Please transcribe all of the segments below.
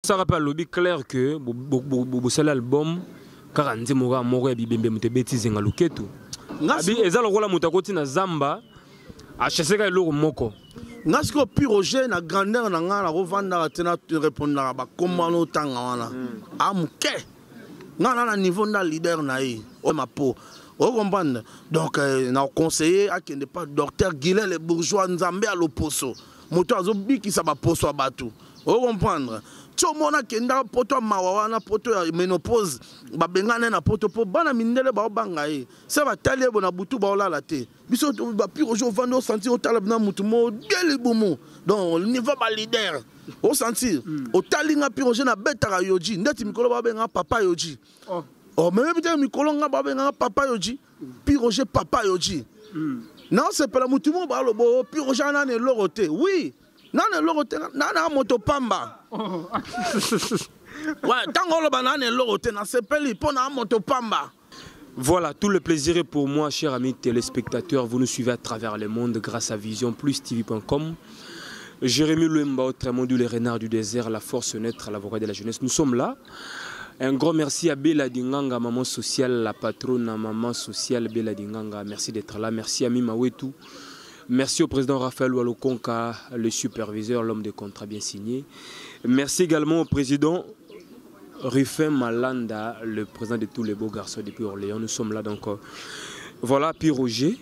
Ça rappelle lobby clair que vous album car andi mora moko ya bibembe mutebeti zenga luketu. Abi ezalo kola mutakoti na zamba a cheseka eloko moko. Ngasko Pyroger na grandeur na nga na revanda tena répondre ba komano tanga wana. Amuke. Nga na niveau na leader na yi. O ma po. Vous comprenez? Donc, nous conseillé à qu'il n'y ait pas docteur Guillet, les bourgeois, Nzambe à l'opposo. Moto a zobi qui s'aba poso à batou. Vous comprenez? Tout le monde a kenda poto mawawana poto ménopause. Ba bengane na poto po bana mindele ba bangaye. Ça va taler bona butu ba ola la te. Biso ba Pyroger vando sentir au talab na mutu mo bien les boumou. Donc, le niveau ba leader. Au sentir. Au talinga Pyroger na betara yoji. Ndeti mikolo ba benga papa yoji. Oh, mais peut-être Mikolonga Babenga Papa Yoji, Pyroger Papa Yoji. Non, c'est pas la moutumo balo, Pyroger n'a ne loroté. Oui, n'a ne loroté, n'a motopamba. Ouais, tant que n'a ne loroté, n'a c'est pas li pour n'a motopamba. Voilà, tout le plaisir est pour moi, chers amis téléspectateurs. Vous nous suivez à travers le monde grâce à vision-plus-tv.com. Jérémy Louemba, autrement dit le renard du désert, la force naître, l'avocat de la jeunesse. Nous sommes là. Un grand merci à Bella Dinganga, maman sociale, la patronne, maman sociale Bella Dinganga. Merci d'être là. Merci à Mima Wetu. Merci au président Raphaël Walokonka, le superviseur, l'homme de contrat bien signé. Merci également au président Rufin Malanda, le président de tous les beaux garçons depuis Orléans. Nous sommes là donc. Voilà, Pyroger,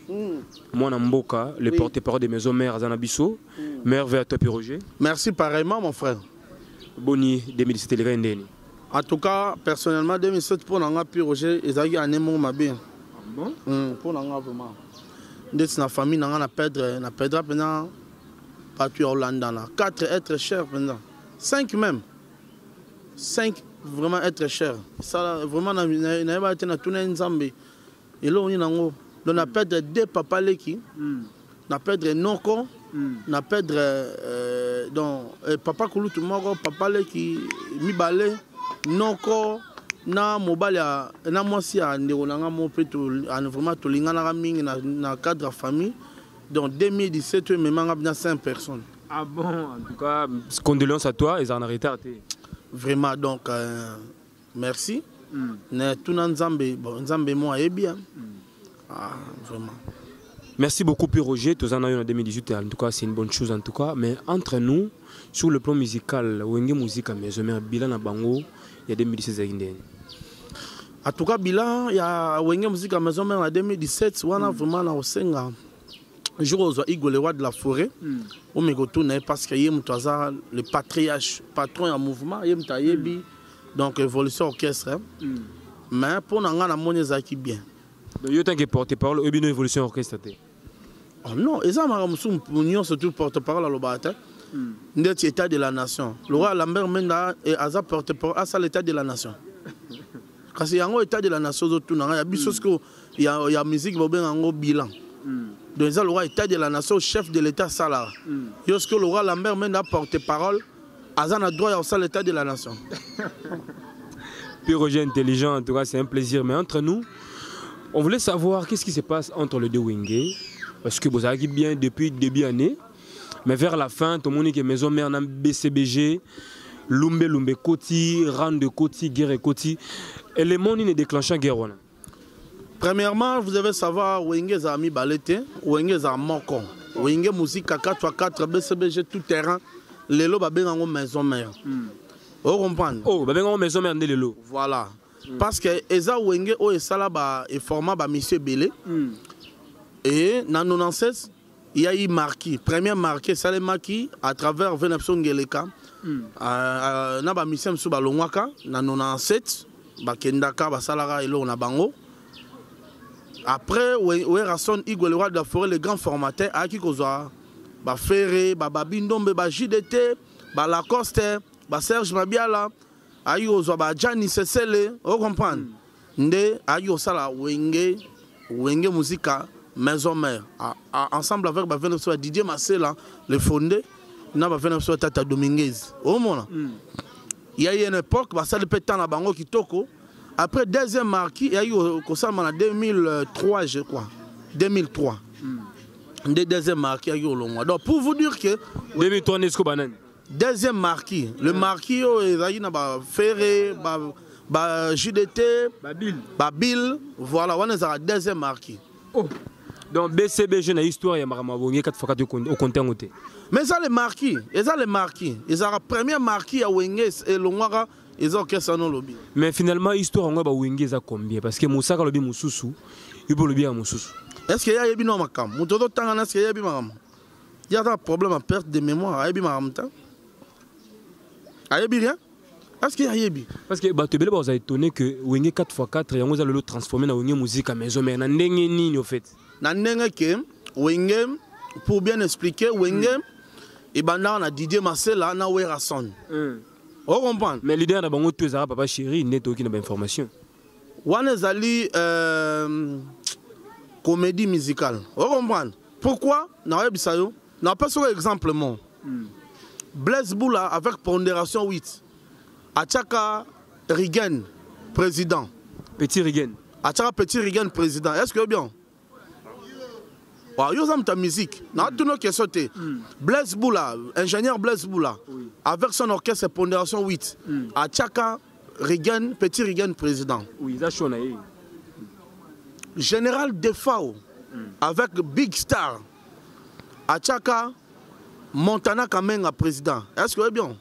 moi Namboka, le porte-parole des maisons mères Zanabiso. Mère vers toi, Pyroger. Merci pareillement, mon frère. Boni 2017 les Rendeni. En tout cas, personnellement, 2007 pour Nanga Pyroger, ils ont eu un émon ma bien. Bon? Pour Nanga vraiment. Dès que la famille n'a perdre pendant partout Hollande. 4 êtres chers pendant. 5 même. 5 vraiment êtres chers. Ça vraiment n'a pas été na tourner une Zambie. Et là on est nango. Donc on perdre 2 papas leki. On perdre Noko. On perdre donc papa Kulutu moko papa leki mibale. Noko na mobile na mwasi ya ndeko nanga mo peto vraiment tolingana mingi na cadre famille. Donc 2017 memanga bien 5 personnes. Ah bon, en tout cas condoléances à toi et en arrêté. Vraiment donc merci. Na tout Nzambe bon Nzambe moi est bien. Ah vraiment. Merci beaucoup Pyroger, tous en en 2018 en tout cas c'est une bonne chose en tout cas, mais entre nous sur le plan musical, Wenge musique maison mère bilan na bango il y a 2016 indien. En tout cas bilan il y a Wenge musique maison mère en 2017 wana vraiment na osenga. Jour aux Igor le roi de la forêt, on me retourne parce que yem toza le patriarche, patron en mouvement, yem tayebi donc évolution orchestre. Mais pour nanga na moneza qui bien. Donc yo tant que porte-parole ou bien évolution orchestre. Oh non, eza maramusum union surtout porte-parole à l'obata. Ndeti état de la nation. Le roi Lambert Menda et Aza porte-parole à ça l'état de la nation. Parce qu'il y a un état de la nation autour nanga, il y a musique va bien en bilan. Donc le roi état de la nation, chef de l'état salar. Lorsque le roi Lambert Menda porte-parole, Aza a droit à l'état de la nation. Pyroger intelligent, en tout cas c'est un plaisir. Mais entre nous, on voulait savoir qu'est-ce qui se passe entre les deux Wenge. Parce que vous avez bien depuis le début de l'année. Mais vers la fin, tout le monde qui est maison mère, BCBG, Lumbe Koti, Rande Koti, Guerre Koti. Et les mondes ne déclenchent guerre. Premièrement, vous devez savoir Wenge Zami Balete, Wenge Zamoko, Wenge Musique 4x4, BCBG tout terrain, les lots babé dans maison mère. Vous comprenez? Oh, babé dans maison mère les lots. Voilà. Parce que Eza Wenge o esala ba et format ba monsieur Belé. Et dans 96, il y a eu marqué, premier marqué, ça les marqué à travers Venepson Geleka. Na ba monsieur Msou Balongwaka, dans 97, ba Kendaka ba Salara et na bango. Après, Werrason Igor le roi de la forêt, le grand formateur, à qui kozwa ba Ferré, ba Babindombe, ba JDT, ba Lacoste, ba Serge Mabiala. Aïe ozwa ba Gianni Sesele, vous comprenez? Nde aïe osala Wenge musica maison mère. Ensemble avec ba Venepso Didier Marcela, le fondé, na ba Venepso Tata Dominguez. Au moment. Il y a eu une époque, ba ça le pétan na bango kitoko. Après deuxième marquis, il y a eu en 2003 je crois. 2003. Deuxième marquis il y a eu au long. Donc pour vous dire que 2003 Nesco Banane. deuxième marquis. Le marquis, il y a Ferré, JDT, Babil. Voilà, on est à deuxième marquis. Oh. Donc BCBG na histoire ya makamabongi 4x4 au content côté. Mais ça les marquis, ils ont les marquis. Ils ont le premier marquis à Wenge et Longwara, ils ont qu'est-ce non lobby. Mais finalement histoire on va Wenge ça combien parce que Moussaka lobby Moussousou, il peut lobby à Moussousou. Est-ce qu'il y a yebi no makam? Mutodo tangana est-ce qu'il y a yebi makam? Il y a un problème à perte de mémoire, yebi makam ta. Yebi rien? Est-ce qu'il y a yebi? Parce que bah tu belle vous a étonné que Wenge 4x4 yango za le transformer na Wenge musique à maison mais na ndenge nini au fait. Na ndenge ke Wenge pour bien expliquer Wenge et banda na Didier Marcella na Werason. On comprend. Mais l'idée na bango tous ara papa chéri neto qui na ba information. Wana zali comédie musicale. On comprend. Pourquoi na yebisayo? Na pas sur exemple mon. Blaise Boula avec pondération 8. Achaka Rigen président. Petit Rigen. Achaka Petit Rigen président. Est-ce que bien? Yo ta musique. Na tout nos questions. Blaise Boula, ingénieur Blaise Boula, avec son orchestre pondération 8. Achaka Rigen, Petit Rigen président. Oui, ça chona. Général Defao avec Big Star. Achaka Montana Kamenga président. Est-ce que bien?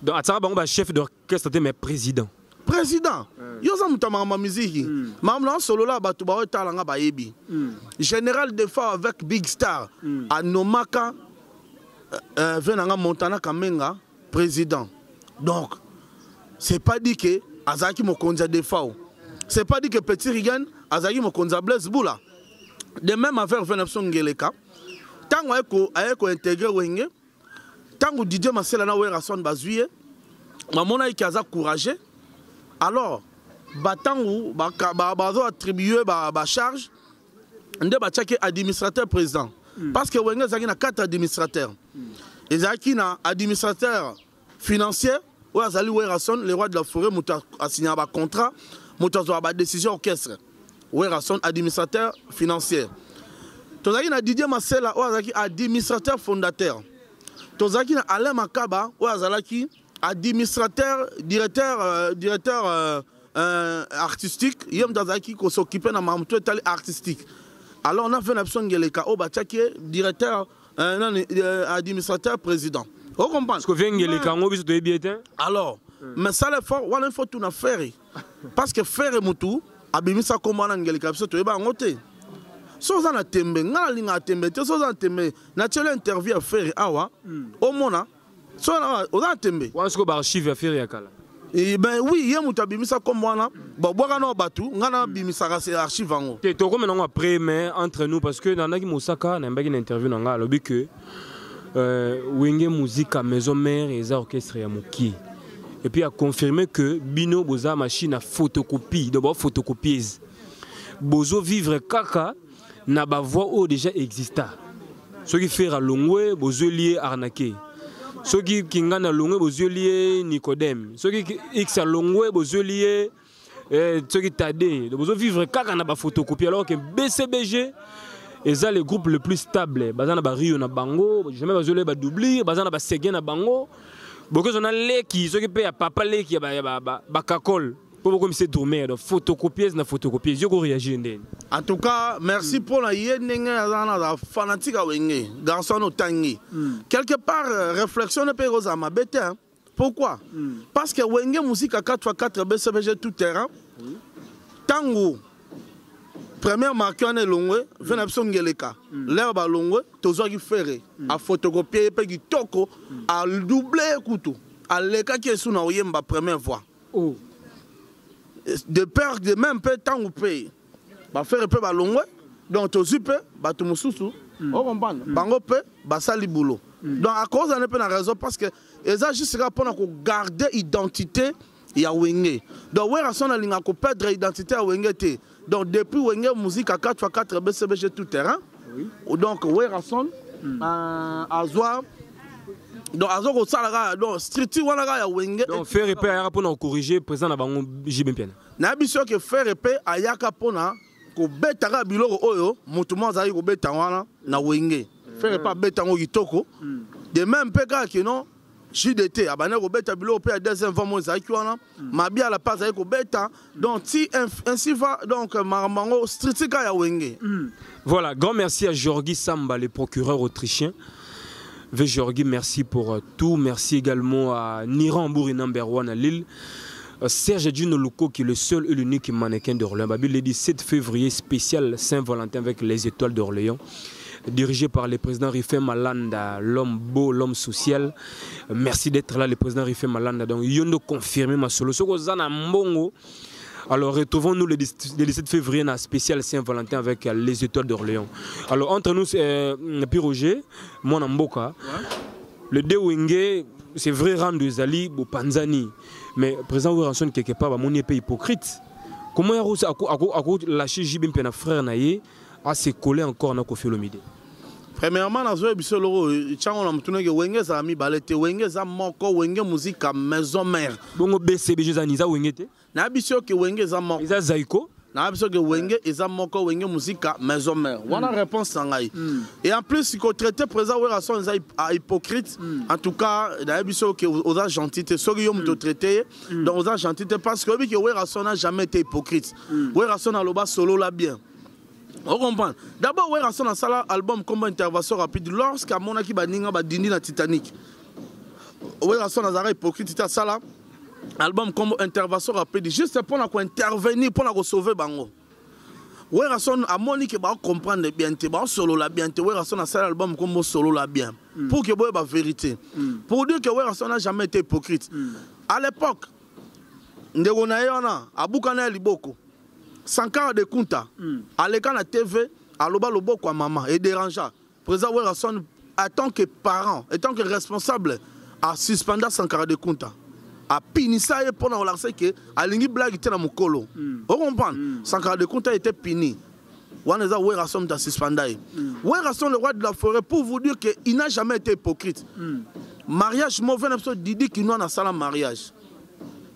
Donc Achaka bango ba chef d'orchestre mais président. Président. Yo ma musique. Mamla solo là ba tuba talanga ba yebi. Général Defao avec Big Star. Anomaka venanga Montana Kamenga président. Donc c'est pas dit que Azaki Mokonza Defao. C'est pas dit que Petit Rigen Azaki Mokonza Blaise Boula. De même avec Venepson Ngeleka. Tango ayeko intégrer Wenge. Tango Didier Marcella na Werason bazuye. Mamona ikaza courageux. Alors, batangu bazo attribué ba charge nde ba tchake administrateur président parce que Wenge zaki na 4 administrateurs. Et zaki na administrateur financier ou azali Werason le roi de la forêt muto a signé ba contrat muto zo ba décision orchestre. Werason administrateur financier. Tozaki na Didier Marcella ou azaki administrateur fondateur. Tozaki na Alain Makaba ou azalaki administrateur, directeur artistique, yem dazaki ko s'occuper na mamto tali artistique. Alors on a fait une option ngeleka o bataki directeur administrateur président. On comprend. Parce que ngeleka ngo biso to bien. Alors, mais ça le faut, on faut tout na faire. Parce que faire mutu abimisa komana ngeleka biso to eba ngote. Soza na tembe, ngala linga tembe, te soza na tembe, na tele interview à faire awa, au mona. So on a tembe. On se archive à faire yakala. Eh ben oui, hier muta bimisa comme moi bon boka no batu, ngana bimisa ka archive ango. Te to comme non après mais entre nous parce que dans naki Mosaka na mbaki na interview na nga lobi que Wenge musique à maison mère et orchestre ya moki. Et puis a confirmé que bino boza machine à photocopie, d'abord photocopieuse. Bozo vivre kaka na ba voix au déjà exista. Ce qui fait à longwe bozo lié arnaqué. Ceux qui ngana longwe bozo lié Nicodème. Ceux qui x longwe bozo lié ceux qui tadé. Bozo vivre kaka na ba photocopie alors que BCBG et ça le groupe le plus stable. Bazana ba Rio na bango, jamais bozo le ba doubler, bazana ba Seguin na bango. Beaucoup on a les qui ceux qui paye papa les qui ba kakol. Pour comme c'est dormir donc photocopieuse na photocopieuse yo ko réagir ndene. En tout cas, merci pour la yénenge na fanatique à Wenge, garçon au tangi. Quelque part réflexion ne peut pas m'embêter. Pourquoi? Parce que Wenge musique à 4x4 BCBG tout terrain. Tango première marqueur est longwe, venepson ngeleka. L'herbe à longwe, tozo qui ferré à photocopier pe qui toko à doubler couteau. À leka qui est sous na oyemba première fois. Oh. De peur de même peu temps ou paye. Ba faire peu ba longwe, donc tozu peu ba to mususu. On comprend. Bango peu ba sali boulot. Donc à cause on peut na raison parce que ça juste sera pour garder identité ya Wenge. Donc Werason a linga ko perdre identité à Wenge té. Donc depuis Wenge musique à 4x4 BCBG tout terrain. Donc Werason a zoa donc azoko salaga donc street wana ga ya Wenge. Donc faire repère pour nous corriger présent na bango jibe bien. Na biso que faire repère ayaka pona ko betaka biloko oyo mutumo azali ko beta wana na Wenge. Faire pas beta ngo kitoko. De même peka que non JDT abane ko beta bilo pe deuxième fois mo za kiwana mabi à la page ko beta donc si ainsi va donc mamango stritika ya wenge. Voilà, grand merci à Georgi Samba, le procureur autrichien. Georgi, merci pour tout. Merci également à Niran Bouri number 1 à Lille. Serge Djinolouko qui est le seul et l'unique mannequin d'Orléans. Babi le 17 février spécial Saint-Valentin avec les étoiles d'Orléans. Dirigé par le président Rifé Malanda, l'homme beau, l'homme social. Merci d'être là, le président Rifé Malanda. Donc, il a confirmé ma solo. Alors, retrouvons-nous le 17 février dans spécial Saint-Valentin avec les étoiles d'Orléans. Alors, entre nous, Pierre Roger, moi, Namboka, le Dewenge, c'est vrai, rang de Zali, Panzani. Mais le président Ouranson, quelque part, mon épée hypocrite. Comment il a lâché Jibim Pena frère Naye à se coller encore dans Kofi Olomide? Premièrement, dans le bisolo, on a montré que Wenge a mis balete, Wenge a moko, Wenge musique à maison mère. Bon, BCBG Zaniza Wenge. Na biso que Wenge a moko. Isa Zaiko. Na biso que Wenge a moko, Wenge musique à maison mère. On a réponse sangai. Et en plus, il faut traiter présent Werason à hypocrite. En tout cas, na biso que aux agents gentillité, ceux qui ont traité, donc aux agents gentillité parce que Werason n'a jamais été hypocrite. Werason a le bas solo là bien. On comprend. D'abord, ouais, Rasson a sala album comme intervention rapide lorsqu'à mon aki baninga badindi na Titanic. Ouais, Rasson a zara hypocrite ta sala album comme intervention rapide juste pour na ko intervenir pour na ko sauver bango. Ouais, Rasson a moni que ba comprendre bien te ba solo la bien te ouais, Rasson a sala album comme solo la bien pour que boy ba vérité. Pour dire que ouais, Rasson n'a jamais été hypocrite. À l'époque ndeko na yona abukana liboko Sankara de Kunta, à l'écran de la TV, à l'oba lobo quoi maman, et dérangeant. Président Werason, en tant que parent, en tant que responsable, à suspendre Sankara de Kunta. À pinissa et pour nous lancer que à l'ingi blague était dans mon colo. On comprend. Sankara de Kunta était puni. Waneza Werason t'a suspendu. Werason le roi de la forêt pour vous dire qu'il n'a jamais été hypocrite. Mariage mauvais épisode Didi qui nous a salle mariage.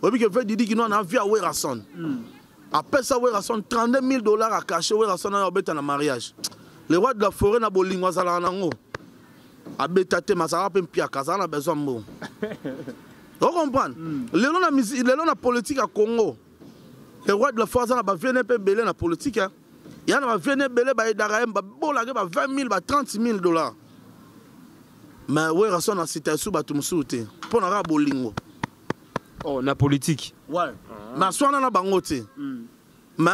Vous voyez que Didi qui nous a vu à Werason. Après ça, Werason 32 000 $ à cacher, Werason a obété dans mariage. Le roi de la forêt n'a pas lingua à l'anango. A bétaté, mais ça a pas pire, ça a besoin de mots. Vous comprenez? Le politique à Congo. Le roi de la forêt n'a pas venu belé dans la politique. Il y a un venu belé, il y a 20 000, 30 000 $. Mais Werason a cité sous Batumsoute pour n'a pas lingo. Oh, la politique. Ouais. Mais soit on a bangoté. Mais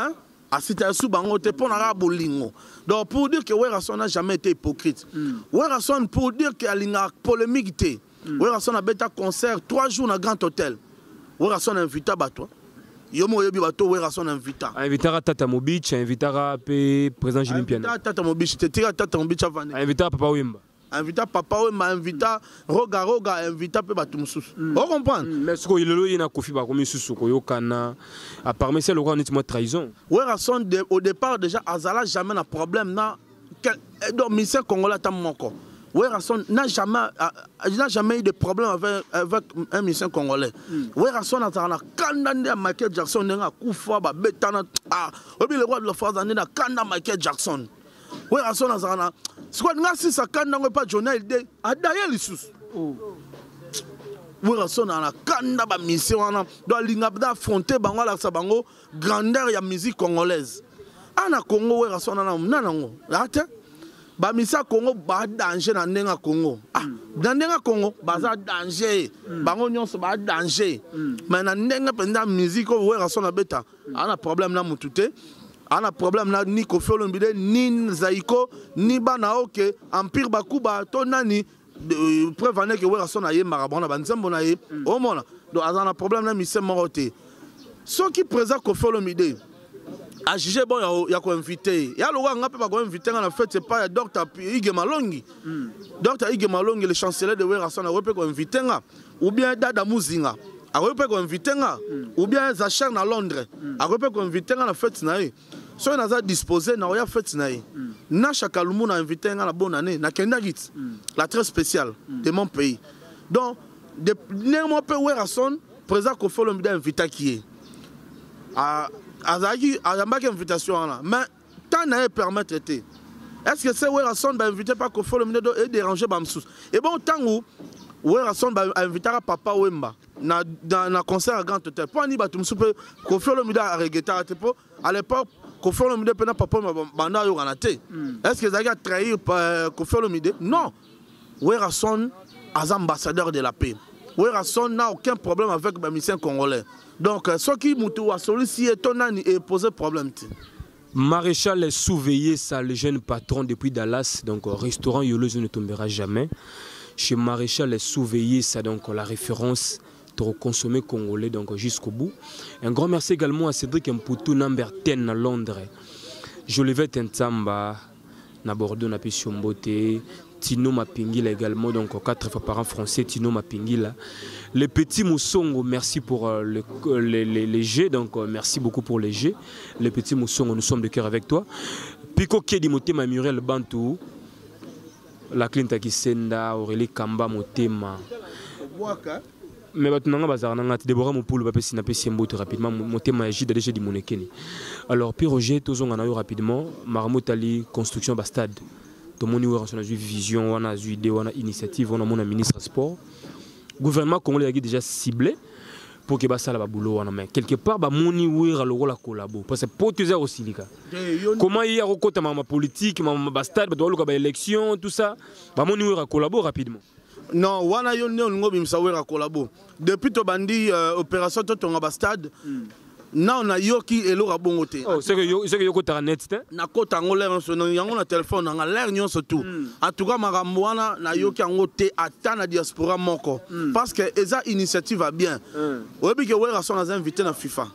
à cité sous bangoté pour n'a pas lingo. Donc pour dire que Werason n'a jamais été hypocrite. Werason pour dire qu'il y a une polémique. Werason a fait un concert 3 jours dans un grand hôtel. Werason a invité à toi. Yomo yebi bato Werason invita. Invitera Tata Mobich, invitera président Jimmy Piana. Invitera Tata Mobich, te tira Tata Mobich avant. Invitera Papa Wemba. Invita Papa Wemba, invita Roga, invita pe bato mususu. On comprend? Mais ce qu'il y a Kofi ba comme mususu ko yokana. À part mais c'est le roi nettement trahison. Werason au départ déjà Azala jamais n'a problème na donc ministère congolais tam moko. Werason n'a jamais eu de problème avec un ministère congolais. Werason a kandanda Michael Jackson n'a kufa ba betana obi le roi de la France n'a kanda Michael Jackson. Werason a c'est quoi si ça kanda pas journal de adaye lisus. Werason a kanda ba mission wana do linga da affronter bango la sabango grandeur ya musique congolaise. Ana Congo Werason na nango. Ate ba misa Congo ba danger na ndenga Congo. Na ndenga Congo ba za danger. Bango nyonso ba danger. Mais na ndenga penda musique Werason na beta. Ana problème na mutute. Ana problème na ni Kofi Olomide ni Zaiko ni bana oke empire bakuba to nani preuve que Werason na ye marabona banzembo na ye. O mona. Donc azana problème na mise morote. Ceux qui présent Kofi Olomide a jugé bon il y a quoi invité il y a le roi nga pe ba ko inviter na fête c'est pas docteur Ige Malongi docteur Ige Malongi le chancelier de Werason a pe ko inviter nga ou bien Dada Muzinga a pe ko inviter nga ou bien Zacher na Londres a pe ko inviter nga na fête na ye so na za disposer na ya fête na ye na chaque lumu na inviter nga na bonne année na kenda git la très spéciale de mon pays donc de néanmoins pe Werason présent ko faut le inviter qui est Azaki a une invitation là mais tant n'a permettre est-ce que c'est Werason va inviter pas Kofi Olomide et déranger Bamsous et bon tant où Werason ba invitera papa Wemba na concert à Grand Hôtel. Pour ani batum soupe Koffi Olomide a regretté te à l'époque Koffi Olomide pena papa banda yo ganate. Est-ce que Zaki a trahi Koffi Olomide? Non. Werason est ambassadeur de la paix. Werason n'a aucun problème avec les musiciens congolais. Donc ce qui moutou a sollicité et posé problème. Maréchal est surveillé ça le jeune patron depuis Dallas, donc restaurant Yolo ne tombera jamais. Chez Maréchal est surveillé ça, donc la référence trop consommé congolais donc jusqu'au bout. Un grand merci également à Cédric Mputu number 10 à Londres. Jolivet Ntamba na Bordeaux na Pichombote, Tino Mapingila également donc 4 fois par an français Tino Mapingila. Les petits Moussongo, merci pour les G, donc merci beaucoup pour les G. Les petits Moussongo, nous sommes de cœur avec toi. Pico Kedi Motema Muriel Bantou, la Clinta Kisenda, Aurélie Kamba Motema. Mais maintenant, Déborah Moupoulou va passer rapidement. Motema Agide déjà dit Monekeni. Alors, puis Roger, tous on a eu rapidement. Maramotali, construction Bastade. Tout le monde a eu vision, on a eu idée, on a initiative, on a mon ministre sport. Le gouvernement congolais a déjà ciblé pour que ça la boulot mais quelque part ba moni wira le rôle à collabo parce que pour que aussi lika comment il y a recota ma politique ma bastade ba doit élection tout ça ba moni wira collabo rapidement non wana yo ne ngo bimsa wira collabo depuis to bandi opération to tonga bastade na on a yoki elo rabongote oh c'est que yo kota net na kota ngolé on yango na téléphone na l'air nyon surtout en tout cas maramwana na yoki ngote ata na diaspora moko parce que eza initiative va bien oyebi ke Werason a invité na FIFA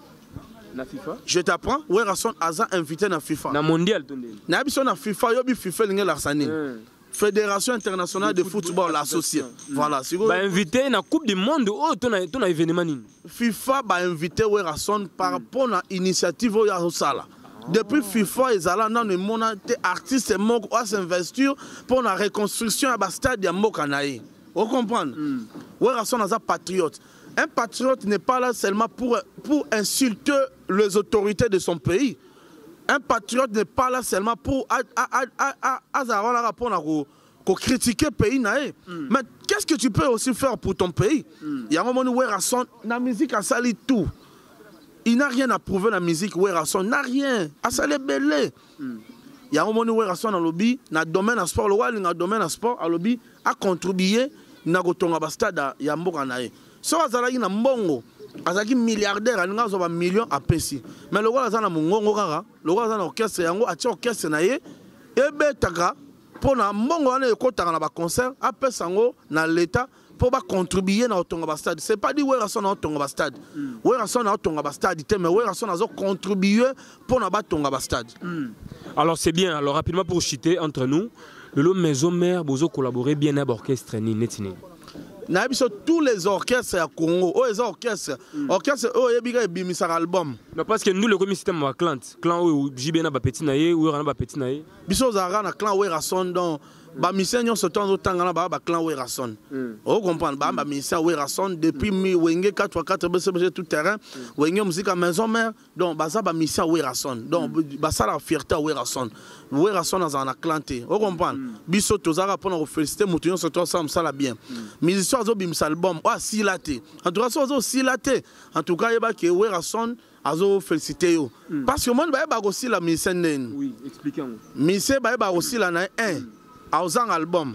je t'apprends Werason a invité na FIFA na mondial tonde na biso na FIFA yobi FIFA linge larsani Fédération internationale de football associée. Voilà. Si vous invité na Coupe du Monde, oh, ton événement. FIFA va inviter Werason par rapport à l'initiative Sala. Depuis FIFA, ils allaient dans le monde des artistes qui s'investir pour la reconstruction à Bastade de Mokanaï. Vous comprenez? Werason est un patriote. Un patriote n'est pas là seulement pour insulter les autorités de son pays. Un patriote n'est pas là seulement pour critiquer le pays. Mais qu'est-ce que tu peux aussi faire pour ton pays? Il y a un moment où Werason, la musique a sali tout. Il n'a rien à prouver la musique. Werason n'a rien. A sali belé. Il y a un moment où Werason a lobby, dans le domaine de sport, le domaine de sport, a lobby, a contribué à la bastade de Yamboka. So azalaki na mbongo. Azaki milliardaire alinga zo ba million a pesi mais le roi azana mongongo kaka le roi azana orchestre yango atia orchestre na ye ebetaka pona mbongo wana ekotaka na ba concert apesa ngo na l'état pour ba contribuer na otonga ba stade c'est pas dit Werason na otonga ba stade Werason na otonga ba stade te mais Werason azo contribuer pour na ba tonga ba stade. Alors c'est bien, alors rapidement pour chiter entre nous le maison mère bozo collaborer bien à orchestre ni netini. Tous les orchestres à Congo, les orchestres, ils album. Non, parce que nous, le comité système à clan où JB n'a pas petit naïe, où n'a pas petit naïe. Biso Zara na clan Werason donc ba mission se temps autant na ba clan Werason. On comprend ba mission Werason depuis mi Wenge 4x4 BCBG tout terrain, Wenge musique à maison mère donc ba mission Werason. Donc ba ça la fierté Werason. Werason dans un clanté. On comprend. Biso tozara pour féliciter mutuyon se temps ça la bien. Musicien zo bim album ah silaté. En tout cas zo silaté. En tout cas yeba que Werason azo féliciter yo. Parce que moi ba aussi la musicien nen. Oui, expliquez-moi. Musicien ba aussi la na 1 azan album.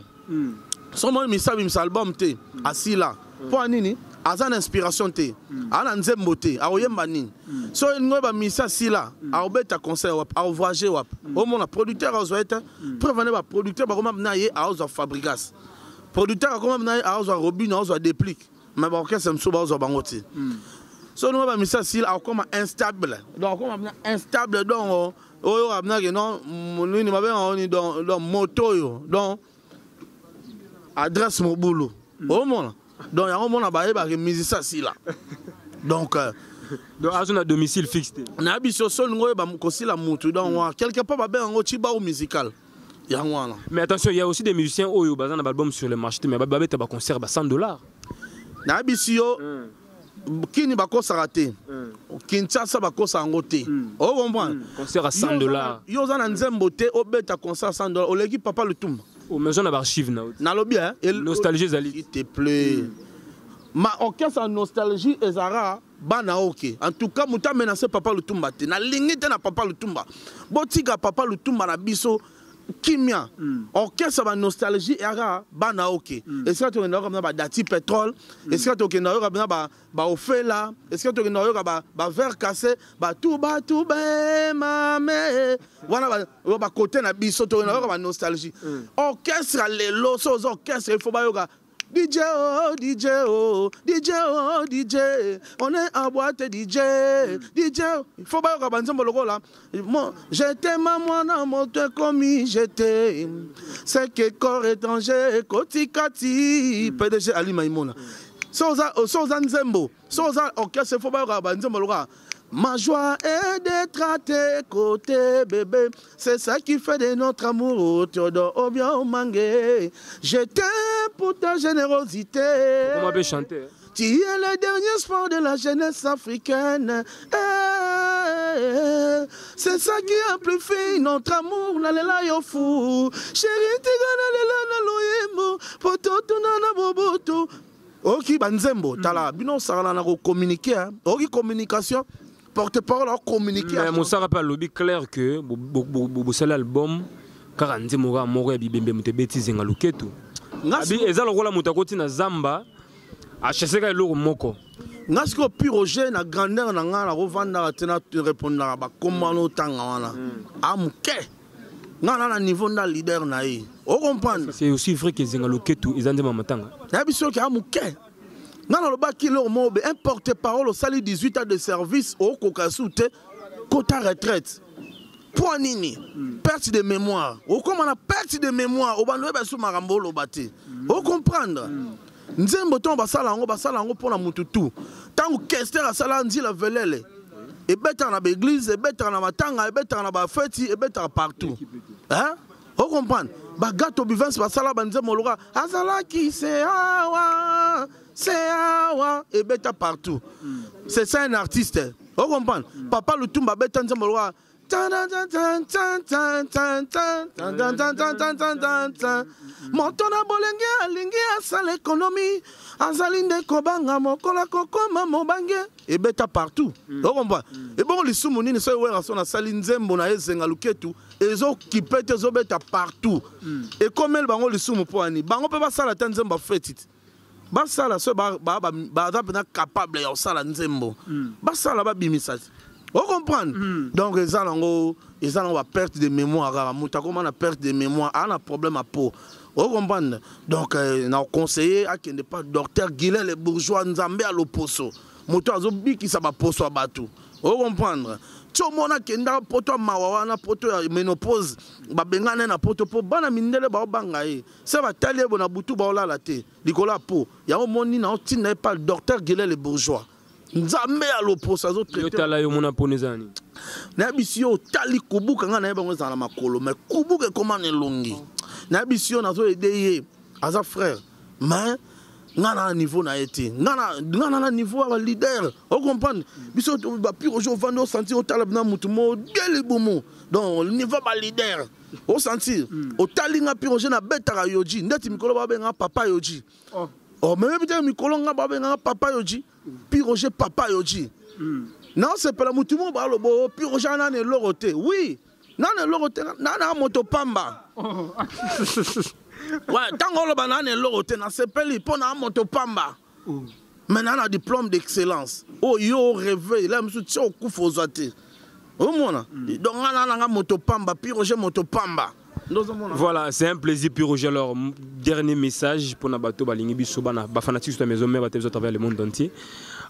So moi musicien bim album te asila. Pour nini? Azan inspiration te. Ana nzembo te, aoyemba nini. So ngo ba musicien sila, aobeta concert wap, voyager wap. Au mon producteur azoeta, prévenez ba producteur ba comment na ye azo fabrigas. Producteur comment na ye azo robine azo déplique. Mais ba orchestre mso ba azo bangote. So nous ba musicien sila comme instable. Donc comme instable donc oyo abna que non nini mabe oni donc moto yo. Donc adresse mon boulot. Au mon donc il y a un monde à musicien si là. Donc à domicile fixe. Na biso so ngo ba kosi la mutu donc quelque part ba ben ngo chiba au musical. Mais attention, il y a aussi des musiciens qui ont un album sur le marché mais ba beta ba concert ba $100. Na biso kini ba ko sarate. Kinshasa ba ko sangote. O comprendre. Concert à $100. Yo za na nzembo te o beta concert à $100. O leki papa le tumba. Au maison na archive na lobby hein. Nostalgie zali. S'il te plaît. Ma orchestre en nostalgie ezara bana ok. En tout cas muta menacé Papa Lutumba te. Na lingite na Papa Lutumba. Botika Papa Lutumba na biso kimia. Orchestre en nostalgie ezara bana ok. Est-ce que tu es dans ba Dati pétrole? Est-ce que tu es dans ba Ofela? Est-ce que tu es dans ba verre cassé? Ba tout mamé. Voilà ba côté na biso tu es dans ba nostalgie. Orchestre les los orchestre il faut ba yoga. DJ oh, DJ oh, DJ oh, DJ. On est en boîte DJ. DJ, il faut pas que banzembo logo là. J'étais maman dans mon te commis, j'étais. C'est que corps étranger, koti kati. PDG Ali Maïmouna. Soza nzembo. Soza orchestre, il faut pas que banzembo logo. Ma joie est d'être à tes côtés, bébé. C'est ça qui fait de notre amour. Théodore Obiang Omangué. Je t'aime pour ta générosité. Comment on peut chanter? Tu es le dernier sport de la jeunesse africaine. C'est ça qui amplifie notre amour. Nalela yo fou. Chérie, tigana lela na loyemo. Poto na boboto. Ok, banzembo. Tala, bino sarana na communiquer. Ok, communication. Porte-parole en communiquer. Mais Moussa rappelle lobby clair que c'est l'album car Nze Mora Mora Bibembe Mutebeti Zenga Luketu. Abi ezalo kola mutakoti na Zamba acheseka eloko moko. Ngasko Piroger na grandeur na nga na revanda tena répondre na ba komano tanga wana. Amuke. Nga na niveau na leader na yi. O comprendre. C'est aussi vrai que Zenga Luketu ezande mamatanga. Na biso ki amuke. Non, le baki leur mobe, un porte-parole au sali 18 ans de service au Kokasoute, quota retraite. Point nini, perte de mémoire. Au comme on a perte de mémoire, au banoué bassou marambo lo bate. Au comprendre. Nzembo ton basalango pour la mututu. Tant que kester a sala nzi la velele. Et bête en a église, et bête en a matanga, et bête en a fête, et bête partout. Hein? Au comprendre. Bagato bivens basala banzembo loga. Azala qui c'est awa. C'est awa et bêta partout. C'est ça un artiste. Vous comprenez? Papa Lutumba bêta nzamoloa. Motona bolenge alingi asala économie. Azalinde kobanga mokola kokoma mobange et bêta partout. Vous comprenez? Et bon les soumouni so wera sona sali nzembo na ezenga luketu ezo kipete zo bêta partout. Et comme elle bango les soumo poani. Bango pe ba sala tanzemba fetit. Basala so ba capable ya sala nzembo. Basala ba bimisati. Vous comprenez? Donc les gens ont perte de mémoire. Mutakoma na perte de mémoire, a un problème à peau. Vous comprenez? Donc na conseillé à qui n'est pas docteur Guillet les bourgeois nzambe à l'opposo. Moto azobi qui ça ba poso abatu. Vous comprenez? Chomona kenda poto mawawa na poto ya ménopause ba bengana na poto po bana mindele ba banga e ça va taler bona butu ba ola la te likola po ya omoni na otina pas le docteur Guillet les bourgeois nzambe à l'opposo azo traiter yo tala yo mona ponezani na bisio tali kubuka ngana yeba ngozala makolo mais kubuka comment ne longi na bisio na zo aider aza frère mais ngana niveau na été ngana na niveau à leader on comprend biso ba pire jour vando sentir au talab na mutu mo dele bomo donc le niveau ba leader au sentir au talinga pire jour na betara yoji ndeti mikolo ba benga papa yoji oh même peut-être mikolo nga ba benga papa yoji pire jour papa yoji non c'est pas la mutu mo ba lo bo pire jour na ne loroté oui na ne loroté na moto pamba ouais, tant que banane l'autre n'a sepeli pour na moto pamba. Maintenant un diplôme d'excellence. Oh yo rêvé, là monsieur tio kufo zate. Au mona. Donc on a moto pamba, Piroger moto pamba. Voilà, c'est un plaisir Piroger. Alors dernier message pour na bato balingi biso bana ba fanatique de la maison mère à travers le monde entier.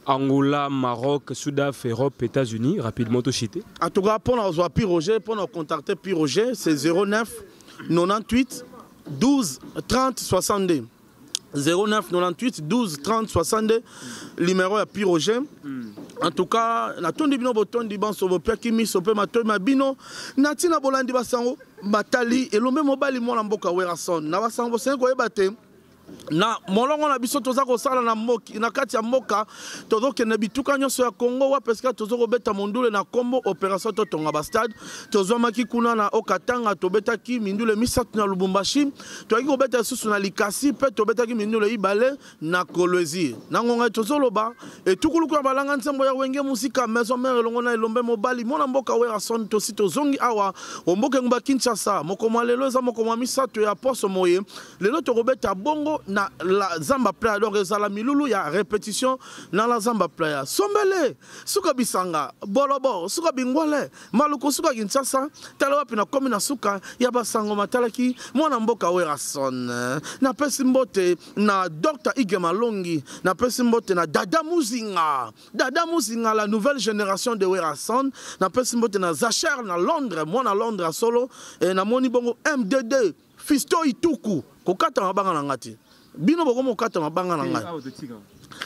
Angola, Maroc, Sudaf, Europe, États-Unis, rapidement tout chité. En tout cas pour nous Piroger, pour nous contacter Piroger, c'est 09 98 12 30 62 09 98 12 30 62 numéro à Piroger. En tout cas na tondi bino botondi ban so bope kimi so pe matoy mabino natina bolandi basango batali elombe mobali mona mboka werason na basango sengo ebate na molongo na biso toza kosala na moki na kati ya mboka tozokende bituka nyonso ya Congo wa peska tozokobeta mondule na kombo opération totonga ba stade tozwamaki kuna na Okatanga tobetaki mindule misatu na Lubumbashi toyaki kobeta susu na Likasi pe tobetaki mindule ibale na Kolwezi na ngonga tozoloba etukuluku ya balanga nsembo ya wenge musika maison mère longo na elombe mobali mona mboka wera son tosi tozongi awa omboke ngba Kinshasa mokoma lelo eza mokoma misatu ya poso moye lelo tokobeta bongo na la Zamba Playa donc ezala milulu ya répétition na la Zamba Playa sombele suka bisanga bolobo suka bingwale maluko suka Kinshasa tala wapi na komi na suka ya basango matalaki mwana mboka wera son na pesi mbote na Dr Ige Malongi na pesi mbote na Dada Muzinga la nouvelle génération de wera son na pesi mbote na Zacher na Londres mwana Londres solo na moni bongo MDD Fisto Ituku kokata mabanga na ngati bino bokomo kata mabanga na ngai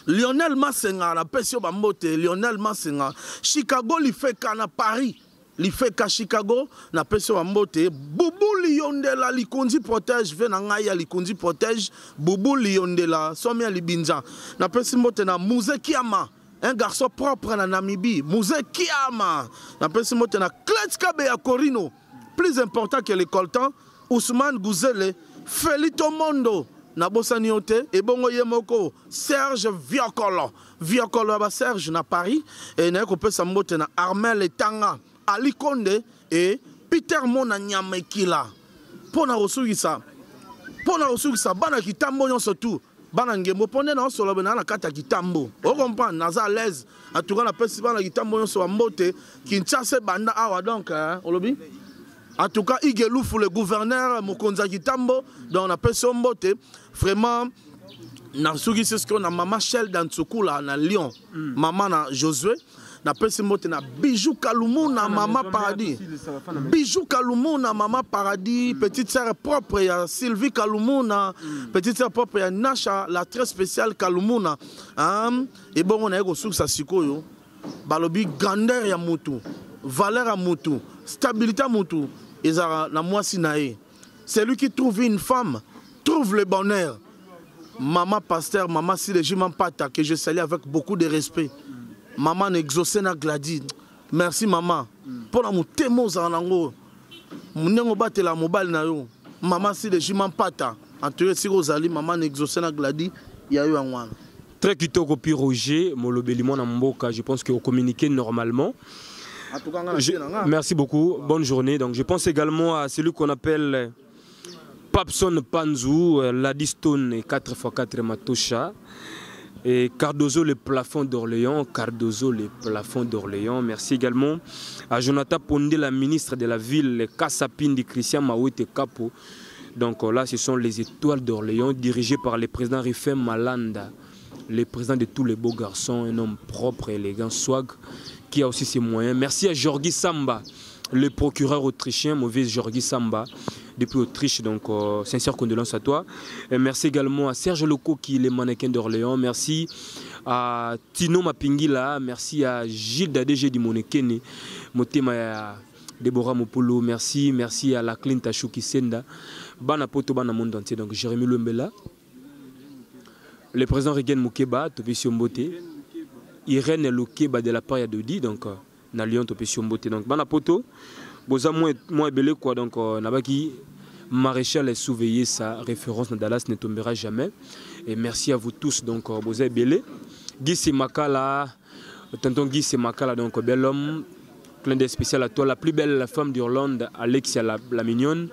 Lionel Masenga na pesio bambote Lionel Masenga Chicago lifeka na Paris lifeka Chicago na pesio bambote Bubu Liondela likundi protège ve na ngai ya likundi protège Bubu Liondela somi ya libinja na pesi mbote na Muze Kiama un garçon propre na Namibie Muze Kiama na pesi mbote na Kletskabe ya Corino plus important que le coltan Ousmane Gouzele Felito Mondo na bosani yote ebongo yemoko Serge Viokolo ba Serge na Paris et na ko pesa mbote na Armel Etanga Ali Konde et Peter Mona Nyamekila pona osugisa bana kitambo nyonso tu bana ngembo pone na solo bana na kata kitambo o comprendre naza à l'aise en tout cas na pesa bana kitambo nyonso wa mbote Kinshasa banda awa donc olobi. En tout cas, Igelouf, le gouverneur, Mokonza Kitambo, donc on appelle son mbote. Vraiment, na sugi c'est ce qu'on a maman Shell dans Tsukula, na Lyon, maman na Josué, na appelle son mbote na Bijou Kalumuna, maman Paradis. Bijou Kalumuna, maman Paradis, petite sœur propre, ya Sylvie Kalumuna, petite sœur propre, ya Nasha, la très spéciale Kalumuna. Et bon, on a eu au sa sikoyo, balobi grandeur ya mutu, valeur ya mutu, stabilité à Moutou, c'est lui qui trouve une femme, trouve le bonheur. Maman pasteur, maman si le jument pata, que je salue avec beaucoup de respect. Maman exaucé na gladi. Merci maman. Pour la mouté moza en ango. Mounengo bate la mobile na yo. Maman si le jument pata. En tout cas, si vous allez, maman exaucé na gladi, il y a eu un one. Très kitoko pi Roger, Molobelimo na mboka, je pense qu'on communiquait normalement. Merci beaucoup, bonne journée. Donc, je pense également à celui qu'on appelle Papson Panzou, Ladistone 4x4 Matosha, et Cardozo le plafond d'Orléans, Merci également à Jonathan Pondé, la ministre de la ville, Kassapindi Christian Mawete Kapo. Donc là, ce sont les étoiles d'Orléans, dirigées par le président Rifem Malanda, le président de tous les beaux garçons, un homme propre, élégant, swag, qui a aussi ses moyens. Merci à Georgi Samba, le procureur autrichien, mauvais Georgi Samba, depuis Autriche. Donc, sincère condoléances à toi. Et merci également à Serge Loco, qui est le mannequin d'Orléans. Merci à Tino Mapingila. Merci à Gilles Dadege du Monekene. Motema Deborah Mopolo. Merci à la Clint Chouki Senda. Bana Poto, Bana monde entier. Donc, Jérémy Lumbela. Le président Regen Moukeba, Topesio Mbote. Irène Lokeba de la part de Dodi, donc na Lyon Topesio Mbote. Donc bana poto, boza moins belé quoi, donc nabaki maréchal est surveillé, sa référence dans Dallas ne tombera jamais. Et merci à vous tous, donc boza belé. Guy Semakala, tonton Guy Semakala, donc bel homme, plein de spécial à toi, la plus belle femme d'Irlande, Alexia la mignonne.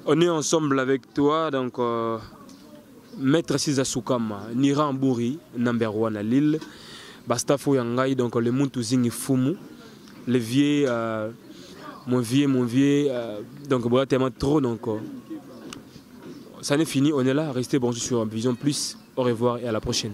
On est ensemble avec toi, donc Maître Siza Soukama, Nira Ambouri, number 1 à Lille. Bastafo Yangai, donc le Muntu Zingi Fumu, le vieux, mon vieux, donc tellement trop, donc ça n'est fini, on est là, restez branchés sur Vision Plus, au revoir et à la prochaine.